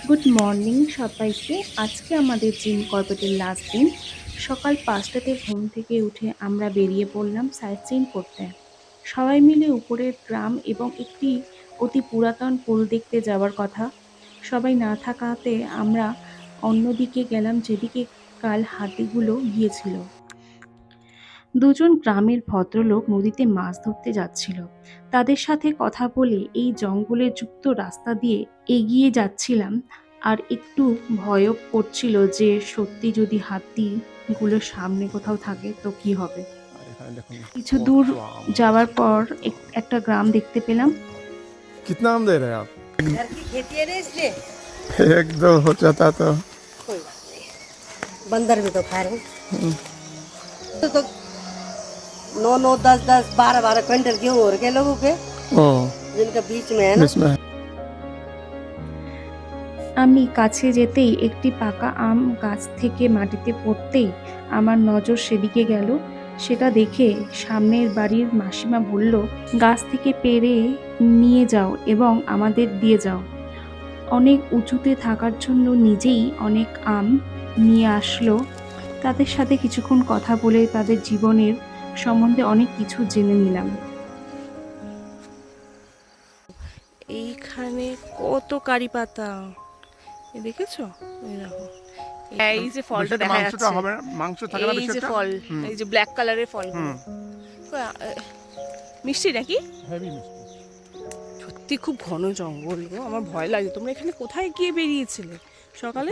Good morning সবাইকে। আজকে আমাদের জিম কর্বেটের লাস্ট দিন। সকাল ৫টাতে ঘুম থেকে উঠে আমরা বেরিয়ে পড়লাম সাইট সিইং করতে। সবাই মিলে উপরের গ্রাম এবং একটি অতি পুরাতন পুল দেখতে যাওয়ার কথা। সবাই না থাকাতে আমরা অন্যদিকে গেলাম যেদিকে কাল হাতিগুলো গিয়েছিল। দুজন গ্রামের ভদ্রলোক নদীতে মাছ ধরতে যাচ্ছিল। তাদের সাথে কথা বলে এই জঙ্গলে যুক্ত রাস্তা দিয়ে এগিয়ে যাচ্ছিলাম, আর একটু ভয়ও করছিল যে সত্যি যদি হাতিগুলো সামনে কোথাও থাকে তো কি হবে। কিছু দূর যাওয়ার পর একটা গ্রাম দেখতে পেলাম। कितना आम दे रहे हैं आप? घर की खेती है ना इसलिए एक दो हो जाता तो कोई बात नहीं। बंदर भी तो खा रहे हैं तो 9 10 12 क्विंटल गेहूँ हो रखे लोगों के ओ जिनका बीच में है ना। इसमें আমি কাছে যেতেই একটি পাকা আম গাছ থেকে মাটিতে পড়তেই আমার নজর সেদিকে গেল। সেটা দেখে সামনের বাড়ির মাসিমা বলল, গাছ থেকে পেড়ে নিয়ে যাও এবং আমাদের দিয়ে যাও। অনেক উঁচুতে থাকার জন্য নিজেই অনেক আম নিয়ে আসলো। তাদের সাথে কিছুক্ষণ কথা বলে তাদের জীবনের সম্বন্ধে অনেক কিছু জেনে নিলাম। এইখানে কত কারি পাতা দেখেছো? এই দেখো, এই যে ফলটা দেখা যাচ্ছে, হবে না, মাংস থাকে না এই বেশি যে একটা ফল, এই যে ব্ল্যাক কালারের ফল, মিষ্টি নাকি? হেভি মিষ্টি। সত্যি খুব ঘন জঙ্গল গো, আমার ভয় লাগে। তোমরা এখানে কোথায় গিয়ে বেরিয়েছিলে সকালে?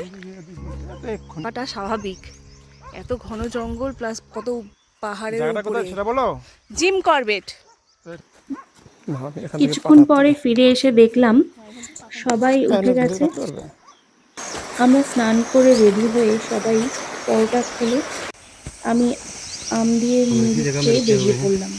কাটা স্বাভাবিক, এত ঘন জঙ্গল প্লাস কত পাহাড়ের জায়গাটা উপরে। কোথায় সেটা বলো। Gym Corbett. কিছুক্ষণ পরে ফিরে এসে দেখলাম সবাই উঠে গেছে। আমরা স্নান করে রেডি হয়ে সবাই পরোটা খেলে আমি আম দিয়ে মুড়ি খেয়ে বেরিয়ে পড়লাম।